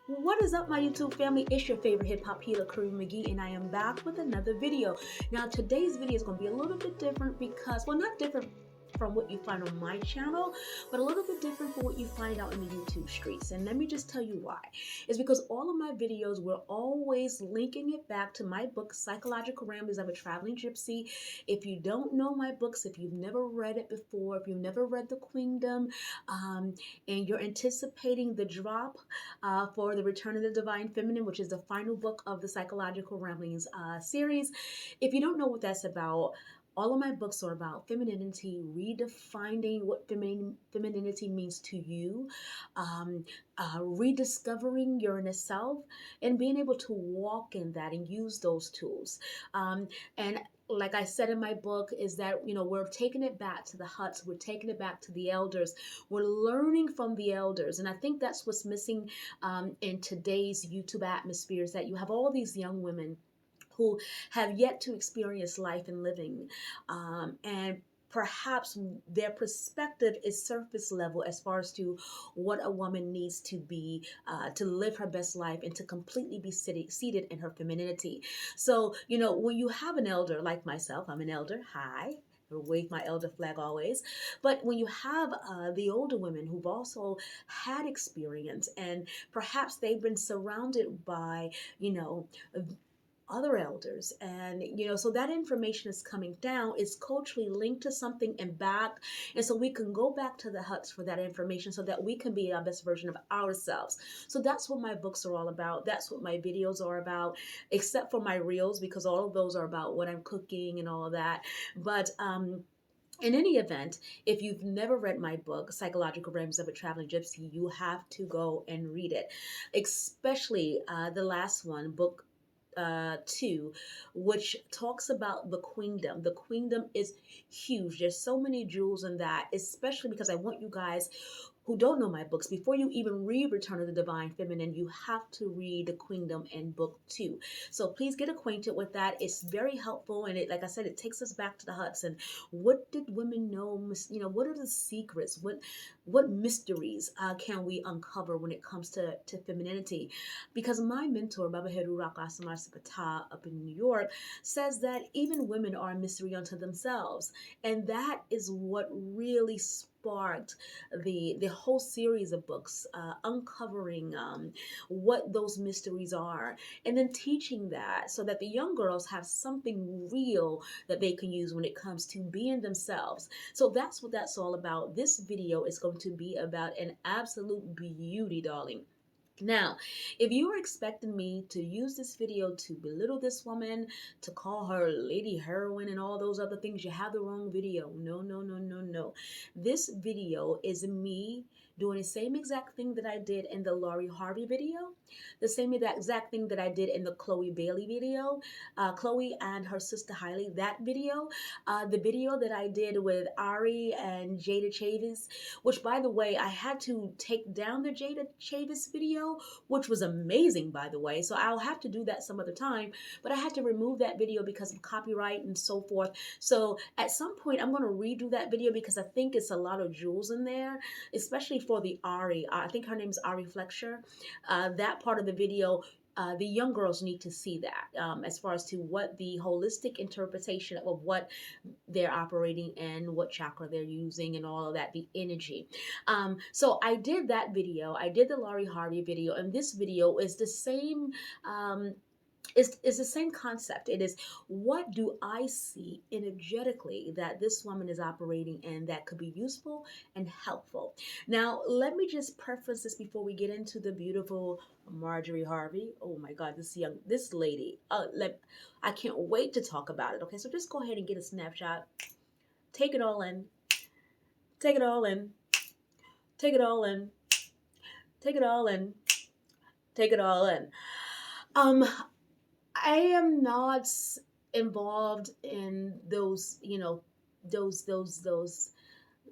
What is up, my YouTube family? It's your favorite hip hop healer, Curry McGee, and I am back with another video. Now, today's video is going to be a little bit different because, well, not different from what you find on my channel, but a little bit different from what you find out in the YouTube streets. And let me just tell you why. It's because all of my videos, we're always linking it back to my book, Psychological Ramblings of a Traveling Gypsy. If you don't know my books, if you've never read it before, if you've never read The Queendom, and you're anticipating the drop for The Return of the Divine Feminine, which is the final book of the Psychological Ramblings series. If you don't know what that's about, all of my books are about femininity, redefining what femininity means to you, rediscovering your inner self, and being able to walk in that and use those tools. And like I said in my book, is that, we're taking it back to the huts, we're taking it back to the elders, we're learning from the elders. And I think that's what's missing in today's YouTube atmosphere, is that you have all these young women who have yet to experience life and living. And perhaps their perspective is surface level as far as to what a woman needs to be to live her best life and to completely be seated in her femininity. So, when you have an elder like myself, I'm an elder, hi, wave my elder flag always. But when you have the older women who've also had experience, and perhaps they've been surrounded by, other elders, and so that information is coming down, is culturally linked to something and back, and so we can go back to the huts for that information so that we can be our best version of ourselves. So that's what my books are all about, that's what my videos are about, except for my reels, because all of those are about what I'm cooking and all of that. But in any event, if you've never read my book, Psychological Realms of a Traveling Gypsy, you have to go and read it, especially the last one, book 2, which talks about the queendom. The queendom is huge. There's so many jewels in that, especially because I want you guys who don't know my books, before you even read Return of the Divine Feminine, you have to read The Queendom in book 2. So please get acquainted with that. It's very helpful, and it, like I said, it takes us back to the huts and what did women know? What are the secrets? What mysteries can we uncover when it comes to femininity? Because my mentor, Baba Heru Rakasamar Sapata up in New York, says that even women are a mystery unto themselves. And that is what really sparked the whole series of books, uncovering what those mysteries are, and then teaching that so that the young girls have something real that they can use when it comes to being themselves. So that's what that's all about. This video is going to be about an absolute beauty, darling. Now, if you are expecting me to use this video to belittle this woman, to call her lady heroine and all those other things, you have the wrong video. No, no, no, no, no. This video is me doing the same exact thing that I did in the Marjorie Harvey video, the same exact thing that I did in the Chloe Bailey video, Chloe and her sister Hailey, that video, the video that I did with Ari and Jada Chavis, which, by the way, I had to take down the Jada Chavis video, which was amazing, by the way. So I'll have to do that some other time, but I had to remove that video because of copyright and so forth. So at some point, I'm going to redo that video because I think it's a lot of jewels in there, especially for the Ari. I think her name is Ari Fletcher. That part of the video, the young girls need to see that, as far as to what the holistic interpretation of what they're operating in, what chakra they're using, and all of that, the energy. So I did that video. I did the Marjorie Harvey video, and this video is the same. Is the same concept. It is, what do I see energetically that this woman is operating in that could be useful and helpful. Now, let me just preface this before we get into the beautiful Marjorie Harvey. Oh my God, this lady. I can't wait to talk about it. Okay, so just go ahead and get a snapshot. Take it all in. Take it all in. Take it all in. Take it all in. Take it all in. I am not involved in those,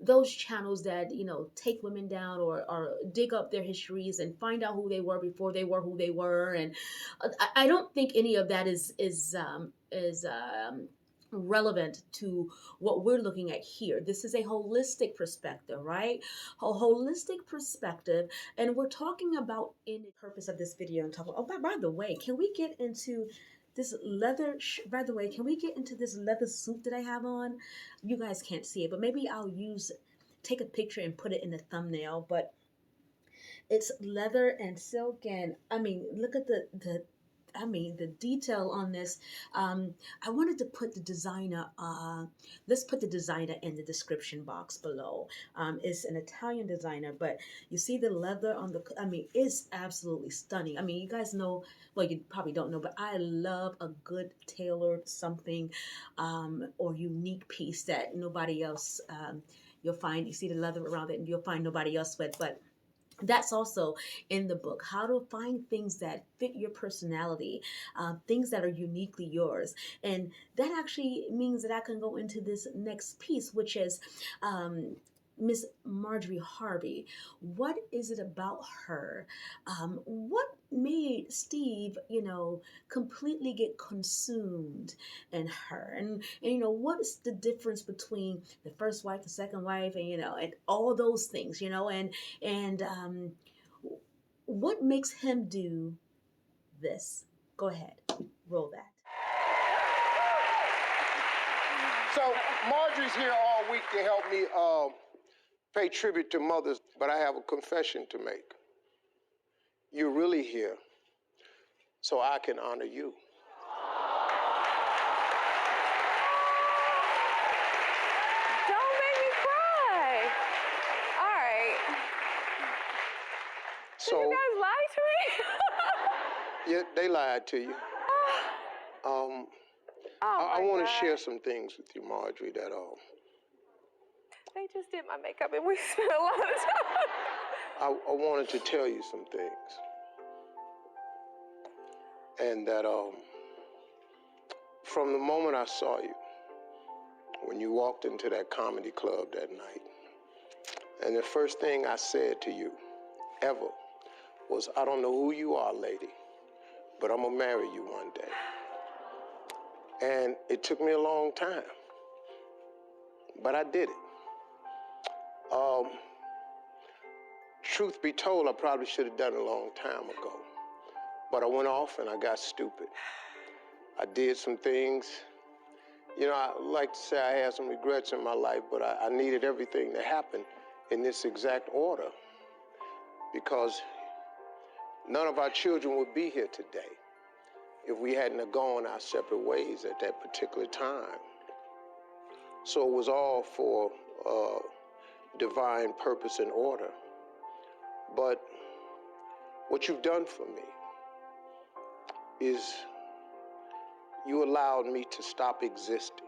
those channels that, take women down or dig up their histories and find out who they were before they were who they were. And I don't think any of that is relevant to what we're looking at here. This is a holistic perspective, right? A holistic perspective, and we're talking about in the purpose of this video and talking. Oh, by the way, can we get into this leather? By the way, can we get into this leather suit that I have on? You guys can't see it, but maybe I'll take a picture and put it in the thumbnail. But it's leather and silk, and I mean, look at the detail on this. I wanted to put the designer, let's put the designer in the description box below. It's an Italian designer, but you see the leather on it's absolutely stunning. I mean, you guys know, well, you probably don't know, but I love a good tailored something, or unique piece that nobody else, you'll find, you see the leather around it and you'll find nobody else with, but that's also in the book, how to find things that fit your personality, things that are uniquely yours. And that actually means that I can go into this next piece, which is Miss Marjorie Harvey. What is it about her? What made Steve, completely get consumed in her? And what's the difference between the first wife, the second wife, and all those things, and what makes him do this? Go ahead, roll that. So Marjorie's here all week to help me pay tribute to mothers, but I have a confession to make. You're really here so I can honor you. Don't make me cry. All right. So, did you guys lie to me? Yeah, they lied to you. I want to share some things with you, Marjorie, that They just did my makeup and we spent a lot of time. I wanted to tell you some things. And that from the moment I saw you, when you walked into that comedy club that night, and the first thing I said to you ever was, I don't know who you are, lady, but I'm gonna marry you one day. And it took me a long time, but I did it. Truth be told, I probably should have done it a long time ago, but I went off and I got stupid. I did some things. I like to say I had some regrets in my life, but I needed everything to happen in this exact order, because none of our children would be here today if we hadn't have gone our separate ways at that particular time. So it was all for divine purpose and order. But what you've done for me is you allowed me to stop existing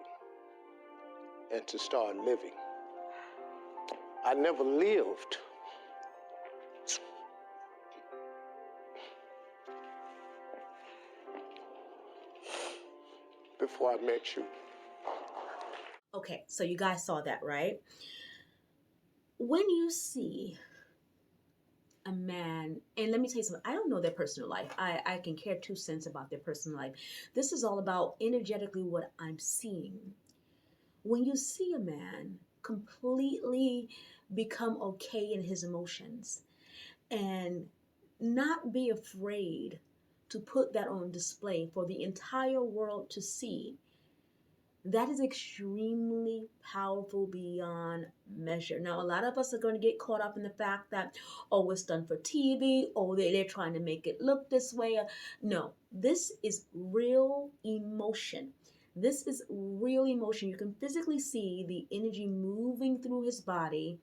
and to start living. I never lived before I met you. Okay, so you guys saw that, right? When you see a man, and let me tell you something, I don't know their personal life. I can care 2 cents about their personal life. This is all about energetically what I'm seeing. When you see a man completely become okay in his emotions and not be afraid to put that on display for the entire world to see, that is extremely powerful beyond measure. Now, a lot of us are going to get caught up in the fact that, oh, it's done for TV, oh, they're trying to make it look this way. No, this is real emotion. This is real emotion. You can physically see the energy moving through his body,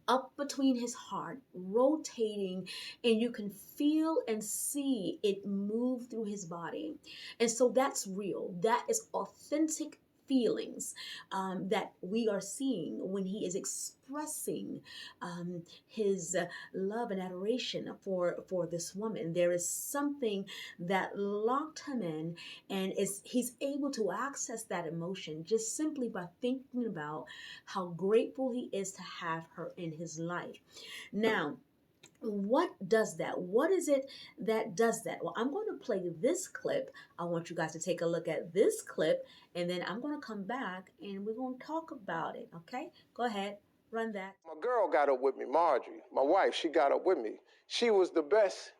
up between his heart, rotating, and you can feel and see it move through his body. And so that's real. That is authentic feelings that we are seeing when he is expressing his love and adoration for this woman. There is something that locked him in, and he's able to access that emotion just simply by thinking about how grateful he is to have her in his life. Now, What does that? What is it that does that? Well, I'm going to play this clip. I want you guys to take a look at this clip, and then I'm going to come back and we're going to talk about it. Okay? Go ahead, run that. My girl got up with me, Marjorie, my wife, she got up with me. She was the best.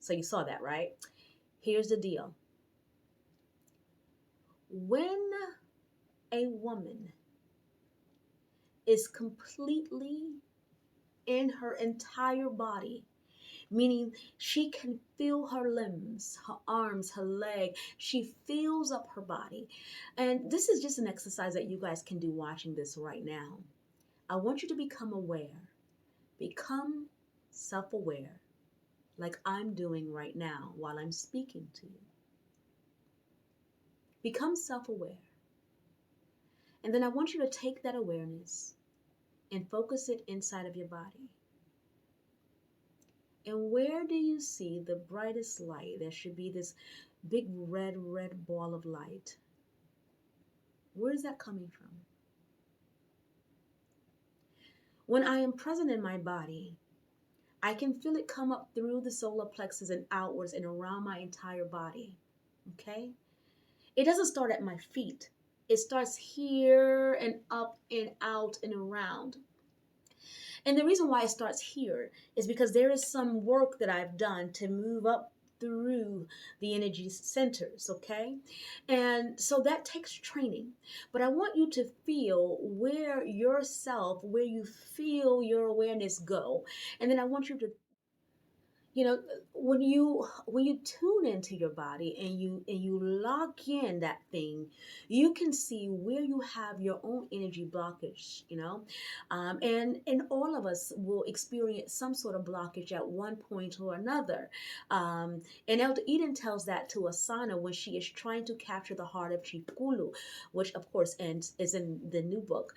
So you saw that, right? Here's the deal. When a woman is completely in her entire body, meaning she can feel her limbs, her arms, her leg. She feels up her body. And this is just an exercise that you guys can do watching this right now. I want you to become aware. Become self-aware, like I'm doing right now while I'm speaking to you. Become self-aware. And then I want you to take that awareness and focus it inside of your body. And where do you see the brightest light? There should be this big red ball of light. Where is that coming from? When I am present in my body, I can feel it come up through the solar plexus and outwards and around my entire body. Okay? It doesn't start at my feet. It starts here and up and out and around. And the reason why it starts here is because there is some work that I've done to move up through the energy centers, okay? And so that takes training. But I want you to feel where you feel your awareness go. And then I want you to, when you tune into your body and you lock in that thing, you can see where you have your own energy blockage, and all of us will experience some sort of blockage at one point or another. And Elder Eden tells that to Asana when she is trying to capture the heart of Chikulu, which of course is in the new book,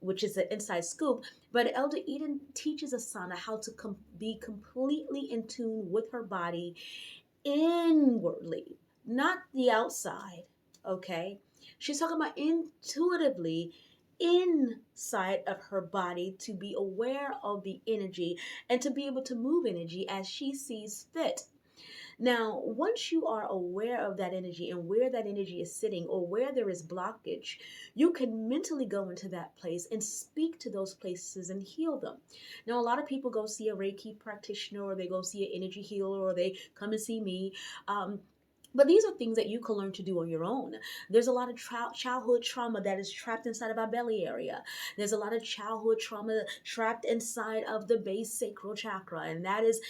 which is the inside scoop. But Elder Eden teaches Asana how to be completely in tune with her body inwardly, not the outside, okay? She's talking about intuitively inside of her body to be aware of the energy and to be able to move energy as she sees fit. Now, once you are aware of that energy and where that energy is sitting or where there is blockage, you can mentally go into that place and speak to those places and heal them. Now, a lot of people go see a Reiki practitioner or they go see an energy healer or they come and see me. But these are things that you can learn to do on your own. There's a lot of childhood trauma that is trapped inside of our belly area. There's a lot of childhood trauma trapped inside of the base sacral chakra, and that is,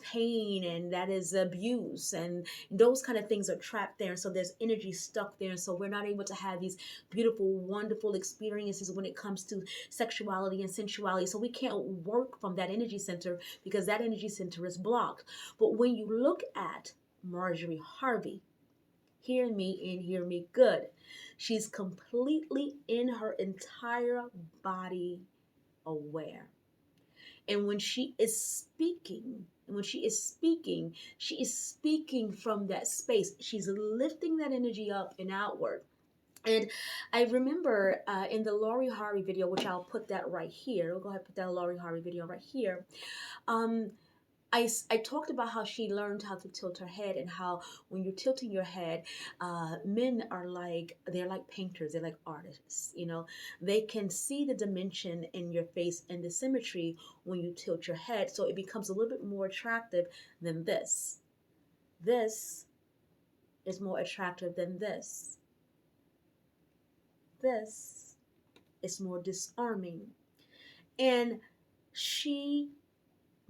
pain, and that is abuse, and those kind of things are trapped there. So there's energy stuck there, and so we're not able to have these beautiful, wonderful experiences when it comes to sexuality and sensuality. So we can't work from that energy center because that energy center is blocked. But when you look at Marjorie Harvey, hear me and hear me good. She's completely in her entire body aware. And when she is speaking, she is speaking from that space. She's lifting that energy up and outward. And I remember in the Lori Harvey video, which I'll put that right here. We'll go ahead and put that Lori Harvey video right here. I talked about how she learned how to tilt her head and how when you're tilting your head, men they're like painters, they're like artists, they can see the dimension in your face and the symmetry when you tilt your head. So it becomes a little bit more attractive than this. This is more attractive than this. This is more disarming. And she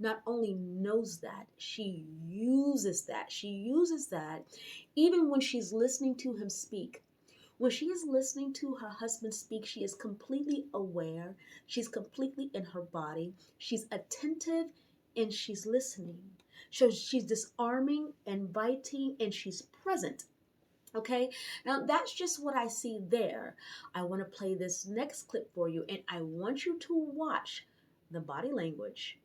not only knows that, she uses that. She uses that even when she's listening to him speak. When she is listening to her husband speak, she is completely aware. She's completely in her body. She's attentive and she's listening. So she's disarming, inviting, and she's present. Okay, now that's just what I see there. I want to play this next clip for you, and I want you to watch the body language.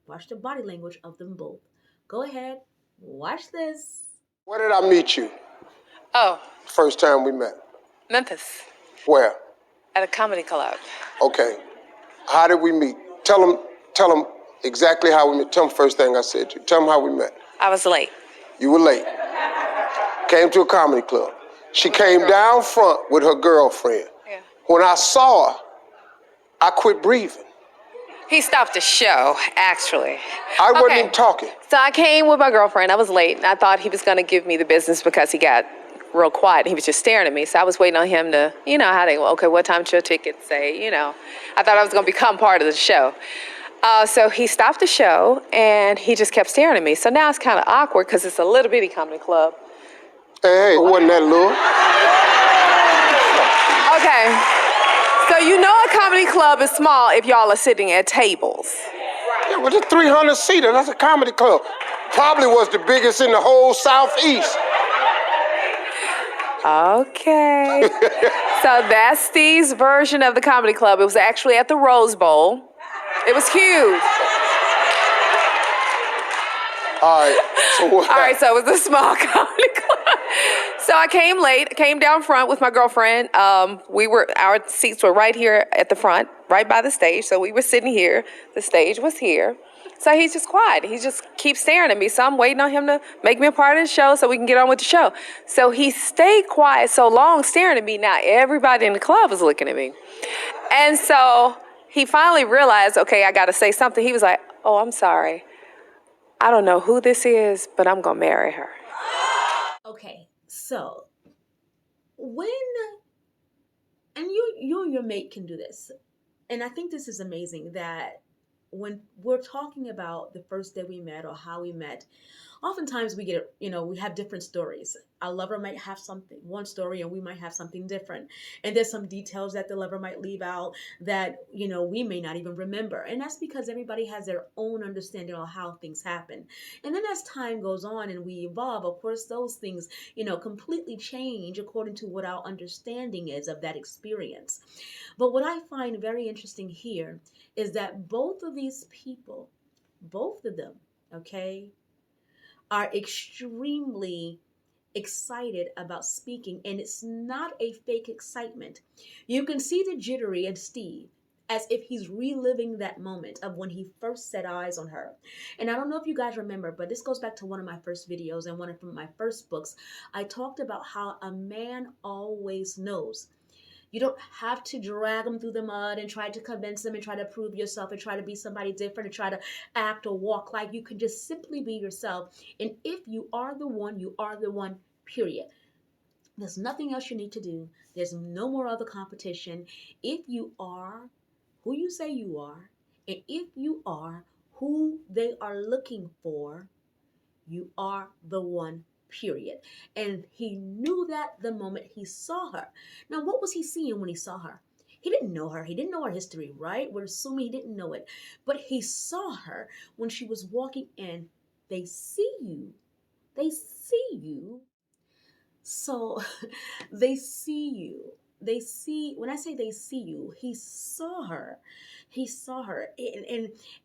Watch the body language of them both. Go ahead, watch this. Where did I meet you? Oh, First time we met. Memphis. Where? At a comedy club. Okay. How did we meet? Tell them exactly how we met. Tell them first thing I said to you. Tell them how we met. I was late. You were late. Came to a comedy club. She came down front with her girlfriend. Yeah. When I saw her, I quit breathing. He stopped the show, actually. I wasn't even talking. So I came with my girlfriend. I was late, and I thought he was going to give me the business because he got real quiet. He was just staring at me. So I was waiting on him to, how they, okay, what time's your ticket say? I thought I was going to become part of the show. So he stopped the show, and he just kept staring at me. So now it's kind of awkward because it's a little bitty comedy club. Hey, it wasn't that little. Okay. So a comedy club is small if y'all are sitting at tables. Yeah, well, it's 300 seater. That's a comedy club. Probably was the biggest in the whole Southeast. Okay. So that's Steve's version of the comedy club. It was actually at the Rose Bowl. It was huge. All right. So what? All right, so it was a small comedy club. So I came late, came down front with my girlfriend. Our seats were right here at the front, right by the stage. So we were sitting here. The stage was here. So he's just quiet. He just keeps staring at me. So I'm waiting on him to make me a part of the show so we can get on with the show. So he stayed quiet so long, staring at me. Now everybody in the club is looking at me. And so he finally realized, okay, I got to say something. He was like, oh, I'm sorry. I don't know who this is, but I'm going to marry her. Okay, so and you and your mate can do this. And I think this is amazing that when we're talking about the first day we met or how we met, oftentimes we we have different stories. Our lover might have one story, and we might have something different. And there's some details that the lover might leave out that, we may not even remember. And that's because everybody has their own understanding of how things happen. And then as time goes on and we evolve, of course, those things, completely change according to what our understanding is of that experience. But what I find very interesting here is that both of these people, both of them, okay, are extremely excited about speaking, and it's not a fake excitement. You can see the jittery in Steve as if he's reliving that moment of when he first set eyes on her. And I don't know if you guys remember, but this goes back to one of my first videos and one of my first books. I talked about how a man always knows. You don't have to drag them through the mud and try to convince them and try to prove yourself and try to be somebody different and try to act or walk like. You can just simply be yourself. And if you are the one, you are the one, period. There's nothing else you need to do. There's no more other competition. If you are who you say you are, and if you are who they are looking for, you are the one, period. And he knew that the moment he saw her. Now, what was he seeing when he saw her? He didn't know her. He didn't know her history, right? We're assuming he didn't know it. But he saw her when she was walking in. They see you. They see you. So they see you. When I say they see you, he saw her. He saw her.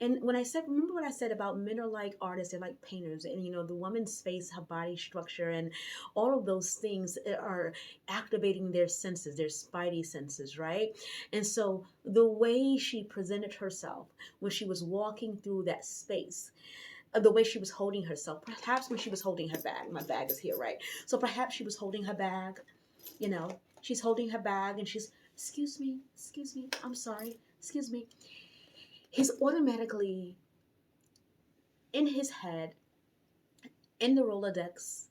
And when I said, remember what I said about men are like artists, they're like painters, and the woman's face, her body structure, and all of those things are activating their senses, their spidey senses, right? And so the way she presented herself when she was walking through that space, the way she was holding herself, perhaps when she was holding her bag. My bag is here, right? So perhaps she was holding her bag, she's holding her bag and she's, excuse me, I'm sorry, excuse me. He's automatically in his head, in the Rolodex,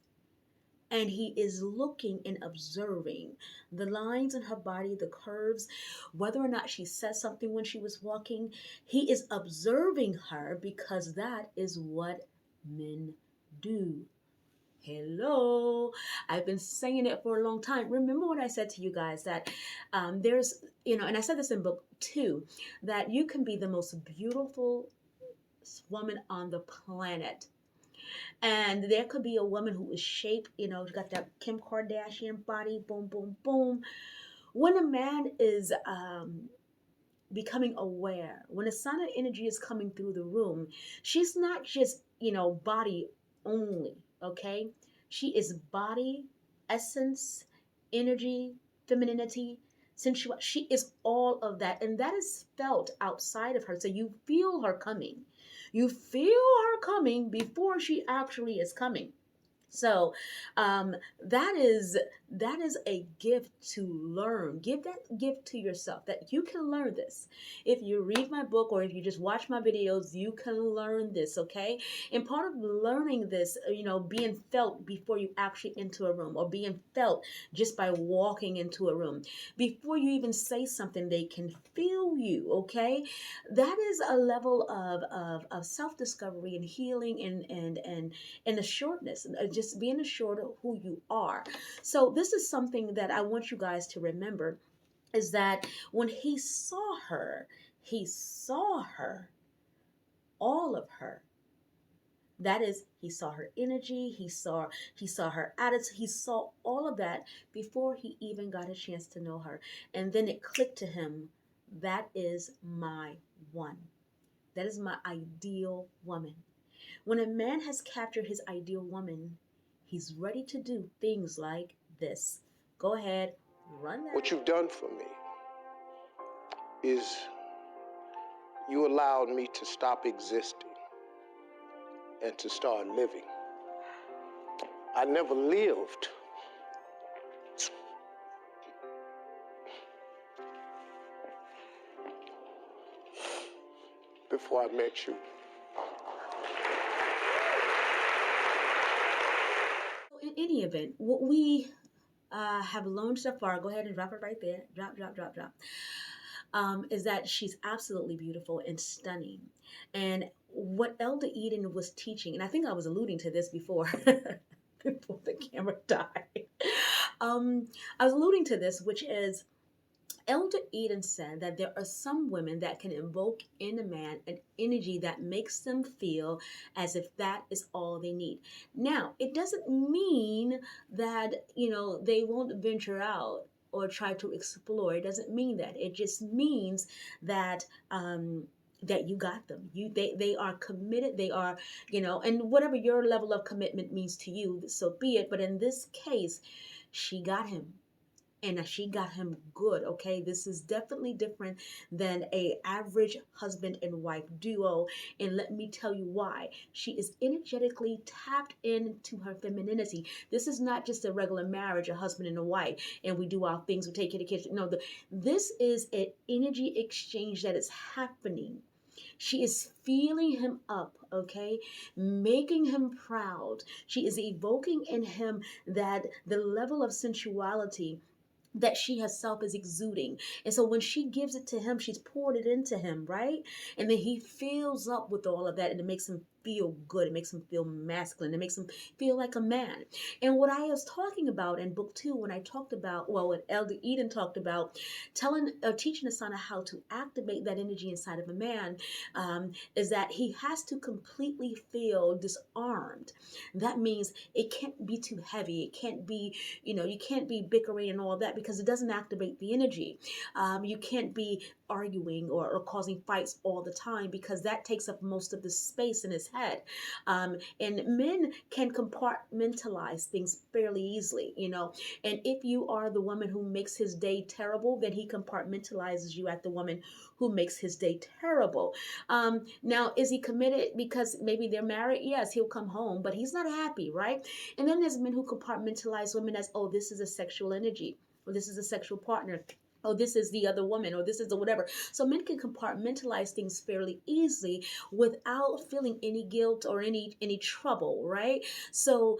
and he is looking and observing the lines in her body, the curves, whether or not she said something when she was walking. He is observing her because that is what men do. Hello. I've been saying it for a long time. Remember what I said to you guys that there's, and I said this in book 2, that you can be the most beautiful woman on the planet. And there could be a woman who is shaped, got that Kim Kardashian body, boom, boom, boom. When a man is becoming aware, when a silent energy is coming through the room, she's not just, body only, okay? She is body essence, energy, femininity, sensual. She is all of that. And that is felt outside of her. So you feel her coming. You feel her coming before she actually is coming. So um, that is a gift to learn. Give that gift to yourself that you can learn this. If you read my book or if you just watch my videos, you can learn this, okay? And part of learning this, being felt before you actually enter a room, or being felt just by walking into a room. Before you even say something, they can feel you, okay? That is a level of self-discovery and healing and assuredness, just being assured of who you are. So this is something that I want you guys to remember, is that when he saw her, all of her. That is, he saw her energy, he saw her attitude, he saw all of that before he even got a chance to know her. And then it clicked to him, that is my one. That is my ideal woman. When a man has captured his ideal woman, he's ready to do things like this. Go ahead, run that. What you've done for me is you allowed me to stop existing and to start living. I never lived. Before I met you. In any event, what we have learned so far, go ahead and drop it right there. Drop, drop, drop, drop. Is that she's absolutely beautiful and stunning. And what Elder Eden was teaching, and I think I was alluding to this before, before the camera died. I was alluding to this, which is Elder Eden said that there are some women that can invoke in a man an energy that makes them feel as if that is all they need. Now, it doesn't mean that, they won't venture out or try to explore. It doesn't mean that. It just means that that you got them. They are committed. They are, and whatever your level of commitment means to you, so be it. But in this case, she got him, and she got him good. Okay, this is definitely different than a average husband and wife duo, and let me tell you why. She is energetically tapped into her femininity. This is not just a regular marriage, a husband and a wife, and we do our things, we take care of the kids. No, this is an energy exchange that is happening. She is feeling him up, okay? Making him proud. She is evoking in him that the level of sensuality that she herself is exuding. And so when she gives it to him, she's poured it into him, right? And then he fills up with all of that, and it makes him feel good. It makes him feel masculine. It makes him feel like a man. And what I was talking about in book 2, when I talked about, what Elder Eden talked about, teaching the son how to activate that energy inside of a man, is that he has to completely feel disarmed. That means it can't be too heavy. It can't be, you can't be bickering and all that, because it doesn't activate the energy. You can't be arguing or causing fights all the time, because that takes up most of the space in his head. And men can compartmentalize things fairly easily, and if you are the woman who makes his day terrible, then he compartmentalizes you at the woman who makes his day terrible. Now, is he committed because maybe they're married? Yes, he'll come home, but he's not happy, right? And then there's men who compartmentalize women as, oh, this is a sexual energy, or this is a sexual partner. Oh, this is the other woman, or this is the whatever. So men can compartmentalize things fairly easily without feeling any guilt or any trouble, right? So,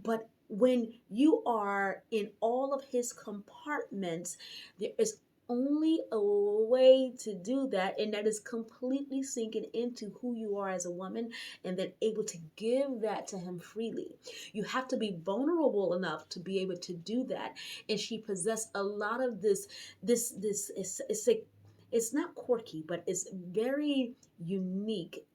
but when you are in all of his compartments, there is only a way to do that, and that is completely sinking into who you are as a woman, and then able to give that to him freely. You have to be vulnerable enough to be able to do that, and she possessed a lot of this it's not quirky, but it's very unique,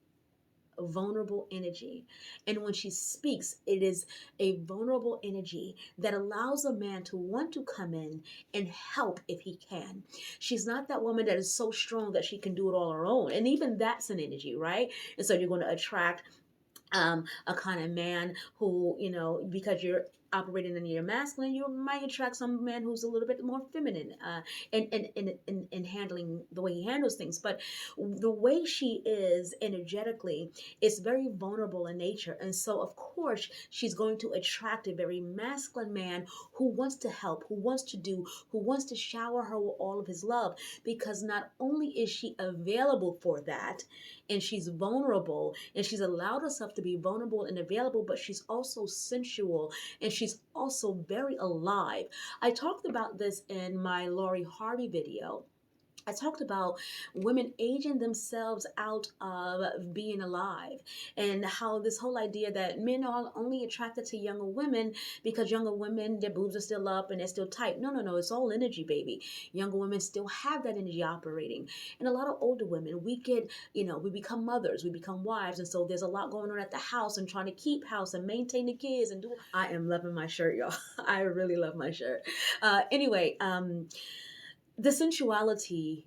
vulnerable energy. And when she speaks, it is a vulnerable energy that allows a man to want to come in and help if he can. She's not that woman that is so strong that she can do it all on her own. And even that's an energy, right? And so you're going to attract a kind of man who, because you're operating in your masculine, you might attract some man who's a little bit more feminine, in handling the way he handles things. But the way she is energetically is very vulnerable in nature, and so of course she's going to attract a very masculine man who wants to help, who wants to do, who wants to shower her with all of his love, because not only is she available for that, and she's vulnerable, and she's allowed herself to be vulnerable and available, but she's also sensual, and she's also very alive. I talked about this in my Marjorie Harvey video. I talked about women aging themselves out of being alive, and how this whole idea that men are only attracted to younger women because younger women, their boobs are still up and they're still tight. No, no, no. It's all energy, baby. Younger women still have that energy operating. And a lot of older women, we get, we become mothers, we become wives. And so there's a lot going on at the house and trying to keep house and maintain the kids and do. I am loving my shirt, y'all. I really love my shirt. Anyway, the sensuality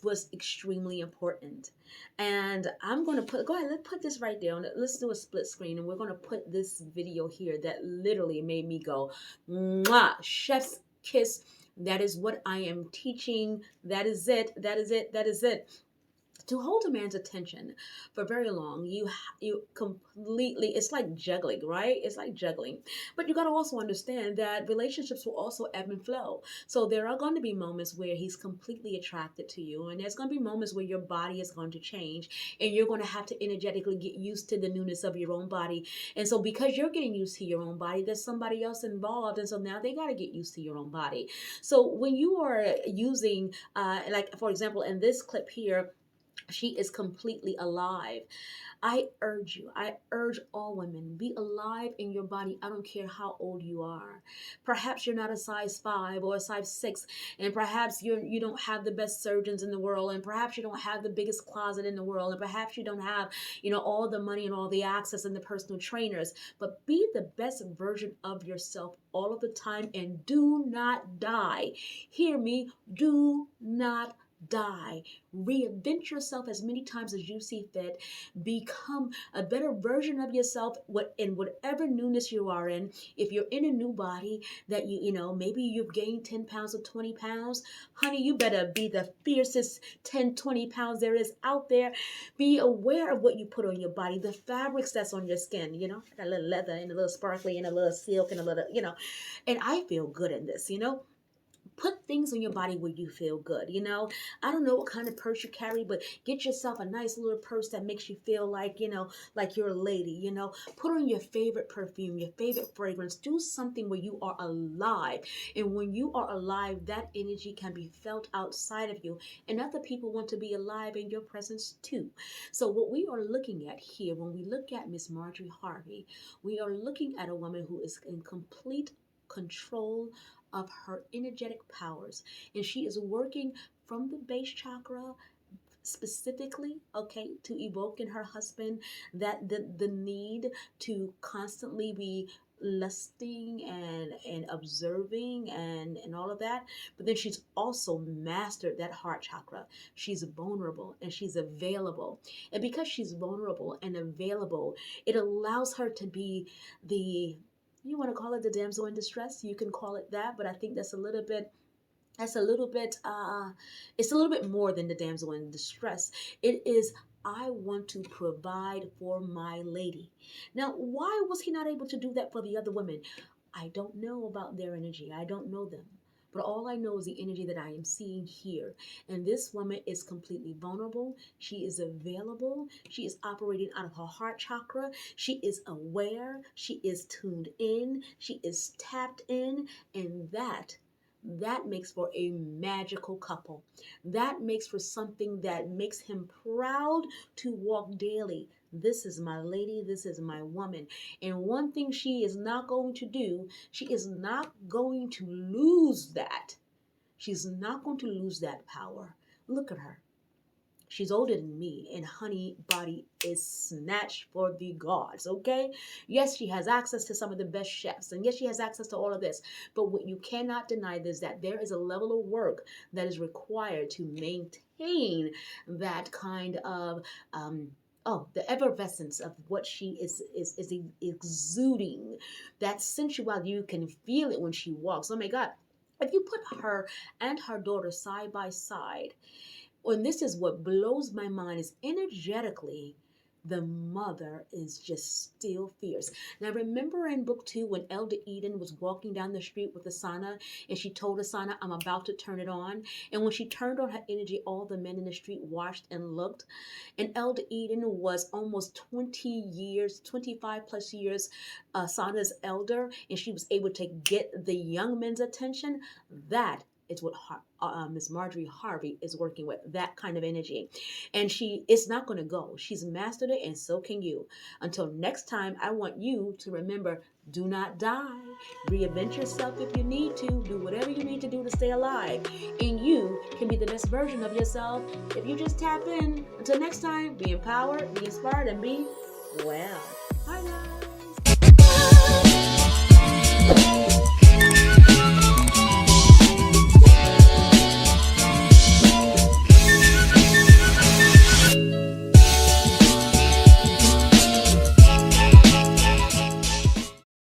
was extremely important. And I'm going to go ahead, let's put this right there. Let's do a split screen, and we're going to put this video here that literally made me go, mwah, chef's kiss. That is what I am teaching. That is it. That is it. That is it. To hold a man's attention for very long, you completely, it's like juggling, right? It's like juggling. But you got to also understand that relationships will also ebb and flow. So there are going to be moments where he's completely attracted to you, and there's going to be moments where your body is going to change, and you're going to have to energetically get used to the newness of your own body. And so because you're getting used to your own body, there's somebody else involved, and so now they got to get used to your own body. So when you are using, like for example, in this clip here, she is completely alive. I urge all women, be alive in your body. I don't care how old you are. Perhaps you're not a size 5 or a size 6, and perhaps you don't have the best surgeons in the world, and perhaps you don't have the biggest closet in the world, and perhaps you don't have, all the money and all the access and the personal trainers. But be the best version of yourself all of the time, and do not die. Hear me, do not die. Reinvent yourself as many times as you see fit. Become a better version of yourself in whatever newness you are in. If you're in a new body that maybe you've gained 10 pounds or 20 pounds, honey, you better be the fiercest 10, 20 pounds there is out there. Be aware of what you put on your body, the fabrics that's on your skin, a little leather and a little sparkly and a little silk and a little, and I feel good in this, Put things on your body where you feel good, I don't know what kind of purse you carry, but get yourself a nice little purse that makes you feel like, like you're a lady, Put on your favorite perfume, your favorite fragrance. Do something where you are alive. And when you are alive, that energy can be felt outside of you. And other people want to be alive in your presence too. So what we are looking at here, when we look at Miss Marjorie Harvey, we are looking at a woman who is in complete control of her energetic powers, and she is working from the base chakra specifically, okay, to evoke in her husband that the need to constantly be lusting and observing and all of that. But then she's also mastered that heart chakra. She's vulnerable and she's available, and because she's vulnerable and available, it allows her to be the, you want to call it the damsel in distress, you can call it that, but I think it's a little bit it's a little bit more than the damsel in distress. It is, I want to provide for my lady. Now, why was he not able to do that for the other women? I don't know about their energy. I don't know them. But all I know is the energy that I am seeing here. And this woman is completely vulnerable. She is available. She is operating out of her heart chakra. She is aware. She is tuned in. She is tapped in. And that makes for a magical couple. That makes for something that makes him proud to walk daily. This is my lady. This is my woman. And one thing she is not going to do, she is not going to lose that. She's not going to lose that power. Look at her. She's older than me, and honey body is snatched for the gods, okay? Yes, she has access to some of the best chefs, and yes, she has access to all of this. But what you cannot deny is that there is a level of work that is required to maintain that kind of the effervescence of what she is exuding, that sensuality. You can feel it when she walks. Oh my God. If you put her and her daughter side by side, and this is what blows my mind, is energetically, the mother is just still fierce. Now, remember in book 2 when Elder Eden was walking down the street with Asana, and she told Asana, I'm about to turn it on. And when she turned on her energy, all the men in the street watched and looked. And Elder Eden was almost 20 years, 25 plus years, Asana's elder, and she was able to get the young men's attention. That is what Miss Marjorie Harvey is working with, that kind of energy. And it's not going to go. She's mastered it, and so can you. Until next time, I want you to remember, do not die. Reinvent yourself if you need to. Do whatever you need to do to stay alive. And you can be the best version of yourself if you just tap in. Until next time, be empowered, be inspired, and be well. Bye, guys.